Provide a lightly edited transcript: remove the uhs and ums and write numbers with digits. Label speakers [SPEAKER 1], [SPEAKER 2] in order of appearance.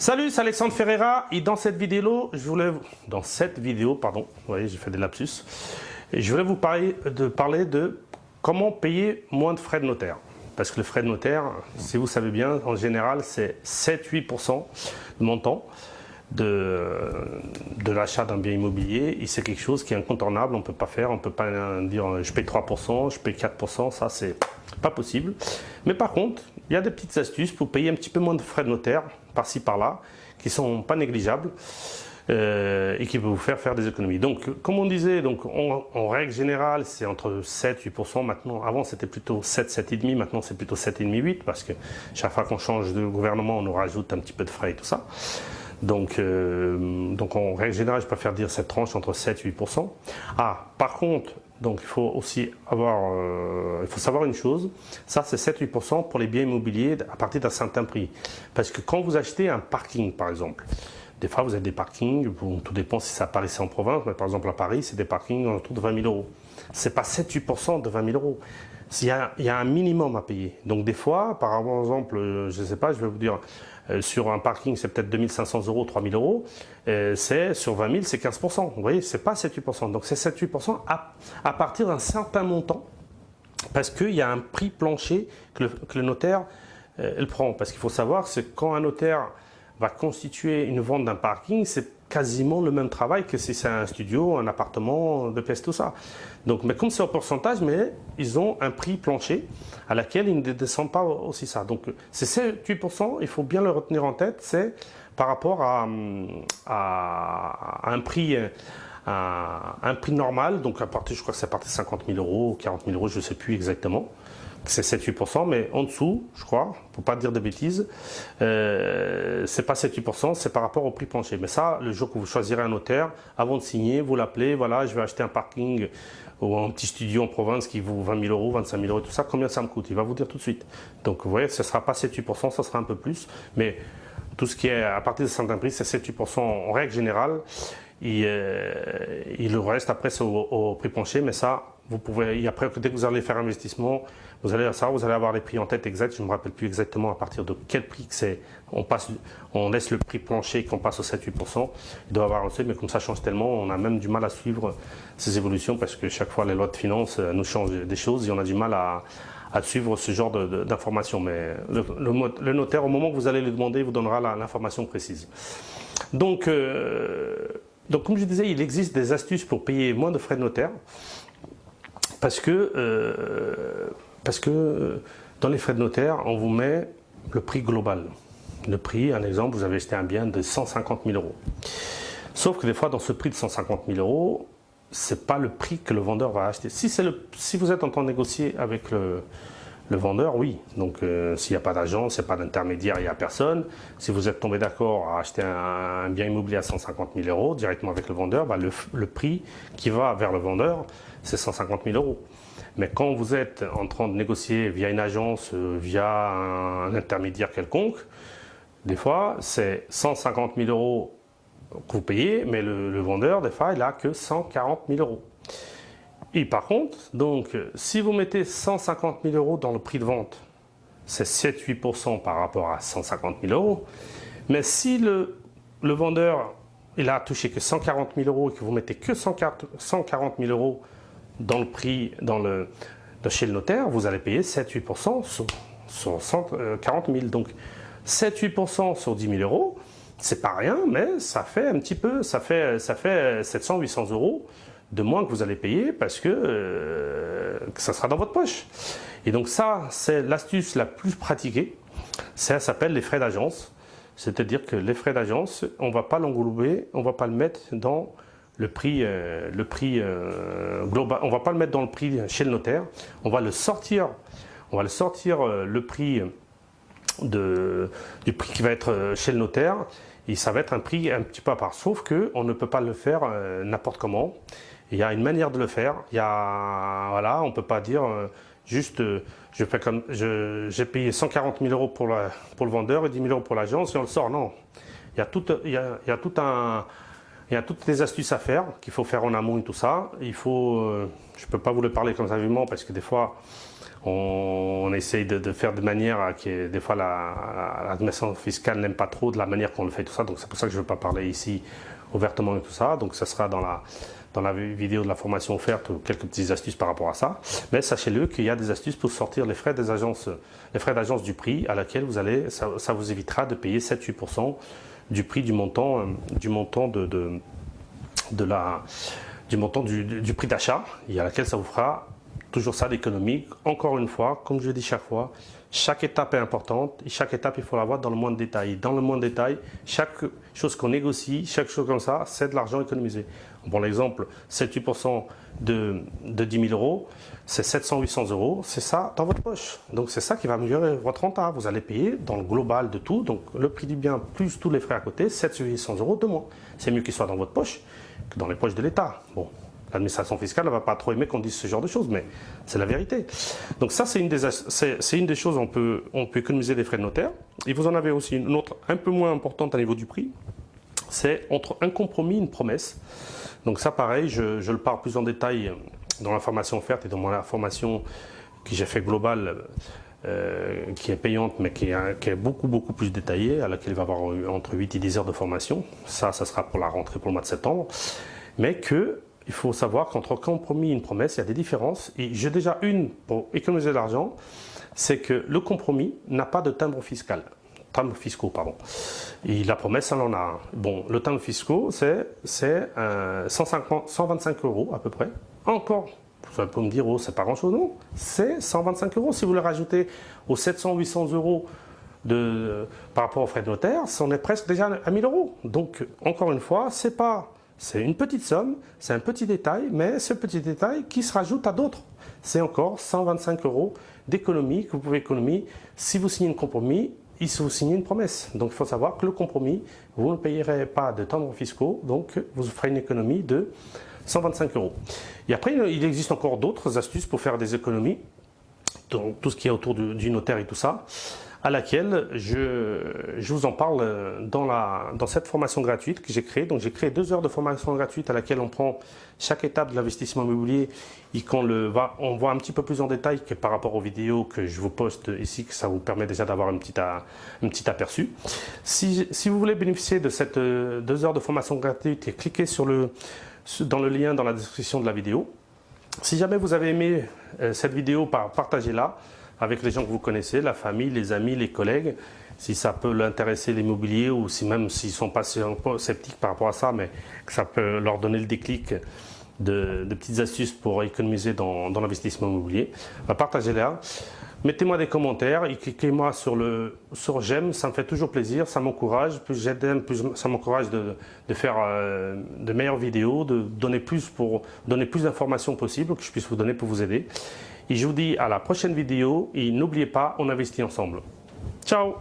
[SPEAKER 1] Salut, c'est Alexandre Ferreira et dans cette vidéo, vous voyez, j'ai fait des lapsus, et je voulais vous parler de comment payer moins de frais de notaire. Parce que le frais de notaire, si vous savez bien, en général, c'est 7-8% de montant de l'achat d'un bien immobilier, et c'est quelque chose qui est incontournable, on ne peut pas faire, on ne peut pas dire je paye 3%, je paye 4%, ça c'est pas possible. Mais par contre, il y a des petites astuces pour payer un petit peu moins de frais de notaire, par-ci par-là, qui ne sont pas négligeables et qui peuvent vous faire des économies. Donc, comme on disait, donc, en règle générale, c'est entre 7-8%. Maintenant, avant, c'était plutôt 7-7,5%. Maintenant, c'est plutôt 7,5-8%, parce que chaque fois qu'on change de gouvernement, on nous rajoute un petit peu de frais et tout ça. Donc en règle générale, je préfère dire cette tranche entre 7 et 8%. Par contre, donc il faut aussi avoir, il faut savoir une chose, ça c'est 7-8% pour les biens immobiliers à partir d'un certain prix. Parce que quand vous achetez un parking par exemple, des fois vous avez des parkings, tout dépend si c'est à Paris, c'est en province, mais par exemple à Paris, c'est des parkings autour de 20 000 euros. C'est pas 7-8% de 20 000 euros. Il y a un minimum à payer. Donc des fois, par exemple, je ne sais pas, je vais vous dire, sur un parking, c'est peut-être 2 500 euros, 3 000 euros. C'est sur 20 000, c'est 15%. Vous voyez, c'est pas 7-8%. Donc c'est 7-8% à partir d'un certain montant, parce qu'il y a un prix plancher que le notaire elle prend. Parce qu'il faut savoir, c'est quand un notaire va constituer une vente d'un parking, c'est quasiment le même travail que si c'est un studio, un appartement, deux pièces, tout ça. Donc, mais comme c'est au pourcentage, mais ils ont un prix plancher à laquelle ils ne descendent pas aussi ça. Donc, c'est 7-8%, il faut bien le retenir en tête, c'est par rapport à un prix normal, donc à partir, je crois que c'est à partir de 50 000 euros, 40 000 euros, je ne sais plus exactement. C'est 7-8%, mais en dessous, je crois, pour ne pas dire de bêtises, c'est pas 7-8%, c'est par rapport au prix plancher. Mais ça, le jour que vous choisirez un notaire, avant de signer, vous l'appelez, voilà, je vais acheter un parking ou un petit studio en province qui vaut 20 000 euros, 25 000 euros, tout ça, combien ça me coûte? Il va vous dire tout de suite. Donc vous voyez, ce ne sera pas 7-8%, ça sera un peu plus, mais tout ce qui est à partir de certains prix, c'est 7-8% en règle générale. Et le reste, après, c'est au prix plancher, mais ça, vous pouvez, et après, dès que vous allez faire un investissement, vous allez avoir les prix en tête exacts. Je ne me rappelle plus exactement à partir de quel prix que c'est. On laisse le prix plancher et qu'on passe au 7-8%. Il doit y avoir un seuil, mais comme ça change tellement, on a même du mal à suivre ces évolutions parce que chaque fois, les lois de finances nous changent des choses et on a du mal à suivre ce genre d'informations. Mais le notaire, au moment que vous allez lui demander, vous donnera l'information précise. Donc, comme je disais, il existe des astuces pour payer moins de frais de notaire parce que dans les frais de notaire, on vous met le prix global. Le prix, un exemple, vous avez acheté un bien de 150 000 euros. Sauf que des fois, dans ce prix de 150 000 euros, ce n'est pas le prix que le vendeur va acheter. Si vous êtes en train de négocier avec le vendeur, oui. Donc, s'il n'y a pas d'agence, il n'y a pas d'intermédiaire, il n'y a personne. Si vous êtes tombé d'accord à acheter un bien immobilier à 150 000 euros directement avec le vendeur, bah, le prix qui va vers le vendeur, c'est 150 000 euros. Mais quand vous êtes en train de négocier via une agence, via un intermédiaire quelconque, des fois, c'est 150 000 euros que vous payez, mais le vendeur, des fois, il n'a que 140 000 euros. Et par contre, donc, si vous mettez 150 000 euros dans le prix de vente, c'est 7-8% par rapport à 150 000 euros. Mais si le vendeur, il a touché que 140 000 euros et que vous mettez que 140 000 euros dans le prix, chez le notaire, vous allez payer 7-8% sur 140 000. Donc, 7-8% sur 10 000 euros, c'est pas rien, mais ça fait un petit peu, ça fait 700-800 euros de moins que vous allez payer parce que ça sera dans votre poche. Et donc ça, c'est l'astuce la plus pratiquée. Ça s'appelle les frais d'agence. C'est-à-dire que les frais d'agence, on ne va pas l'englober, on ne va pas le mettre dans le prix global. On ne va pas le mettre dans le prix chez le notaire. On va le sortir le prix du prix qui va être chez le notaire. Et ça va être un prix un petit peu à part. Sauf qu'on ne peut pas le faire n'importe comment. Il y a une manière de le faire. Voilà, on ne peut pas dire juste j'ai payé 140 000 euros pour le vendeur et 10 000 euros pour l'agence et on le sort. Non. Il y a toutes des astuces à faire qu'il faut faire en amont et tout ça. Je ne peux pas vous le parler comme ça vivement parce que des fois, On essaye de faire de manière à que des fois l'administration fiscale n'aime pas trop de la manière qu'on le fait, tout ça. Donc c'est pour ça que je ne veux pas parler ici ouvertement de tout ça. Donc ça sera dans la vidéo de la formation offerte, quelques petites astuces par rapport à ça. Mais sachez-le qu'il y a des astuces pour sortir les frais d'agence du prix à laquelle vous allez, ça vous évitera de payer 7-8% du prix du montant du prix d'achat, et à laquelle ça vous fera toujours ça d'économie. Encore une fois, comme je dis chaque fois, chaque étape est importante et chaque étape, il faut la voir dans le moindre détail. Dans le moindre détail, chaque chose qu'on négocie, chaque chose comme ça, c'est de l'argent économisé. Bon, l'exemple, 7-8% de 10 000 euros, c'est 700-800 euros, c'est ça dans votre poche. Donc c'est ça qui va améliorer votre renta. Vous allez payer dans le global de tout, donc le prix du bien plus tous les frais à côté, 700-800 euros de moins. C'est mieux qu'il soit dans votre poche que dans les poches de l'État. Bon. L'administration fiscale ne va pas trop aimer qu'on dise ce genre de choses, mais c'est la vérité. Donc ça, c'est une des choses où on peut économiser des frais de notaire. Et vous en avez aussi une autre un peu moins importante à niveau du prix. C'est entre un compromis et une promesse. Donc ça, pareil, je le parle plus en détail dans la formation offerte et dans la formation que j'ai fait globale, qui est payante, mais qui est beaucoup plus détaillée, à laquelle il va y avoir entre 8 et 10 heures de formation. Ça sera pour la rentrée pour le mois de septembre. Mais il faut savoir qu'entre compromis et une promesse, il y a des différences. Et j'ai déjà une pour économiser de l'argent, c'est que le compromis n'a pas de timbre fiscal. Timbres fiscaux, pardon. Et la promesse, elle en a un. Bon, le timbre fiscaux, c'est 125 euros à peu près. Encore, vous allez pas me dire, oh, c'est pas grand-chose, non. C'est 125 euros. Si vous le rajoutez aux 700-800 euros par rapport aux frais de notaire, on est presque déjà à 1000 euros. Donc, encore une fois, c'est une petite somme, c'est un petit détail, mais ce petit détail qui se rajoute à d'autres. C'est encore 125 euros d'économie que vous pouvez économiser si vous signez un compromis et si vous signez une promesse. Donc il faut savoir que le compromis, vous ne payerez pas de timbres fiscaux, donc vous ferez une économie de 125 euros. Et après, il existe encore d'autres astuces pour faire des économies, donc tout ce qui est autour du notaire et tout ça, à laquelle je vous en parle dans cette formation gratuite que j'ai créée. Donc j'ai créé 2 heures de formation gratuite à laquelle on prend chaque étape de l'investissement immobilier et on voit un petit peu plus en détail que par rapport aux vidéos que je vous poste ici, que ça vous permet déjà d'avoir un petit aperçu. Si vous voulez bénéficier de cette 2 heures de formation gratuite, cliquez dans le lien dans la description de la vidéo. Si jamais vous avez aimé cette vidéo, partagez-la avec les gens que vous connaissez, la famille, les amis, les collègues, si ça peut l'intéresser l'immobilier ou même s'ils sont pas sceptiques par rapport à ça, mais que ça peut leur donner le déclic de petites astuces pour économiser dans l'investissement immobilier. Partagez-la, mettez-moi des commentaires et cliquez-moi sur j'aime, ça me fait toujours plaisir, ça m'encourage, plus j'aime, plus ça m'encourage de faire de meilleures vidéos, de donner plus d'informations possibles que je puisse vous donner pour vous aider. Et je vous dis à la prochaine vidéo et n'oubliez pas, on investit ensemble. Ciao!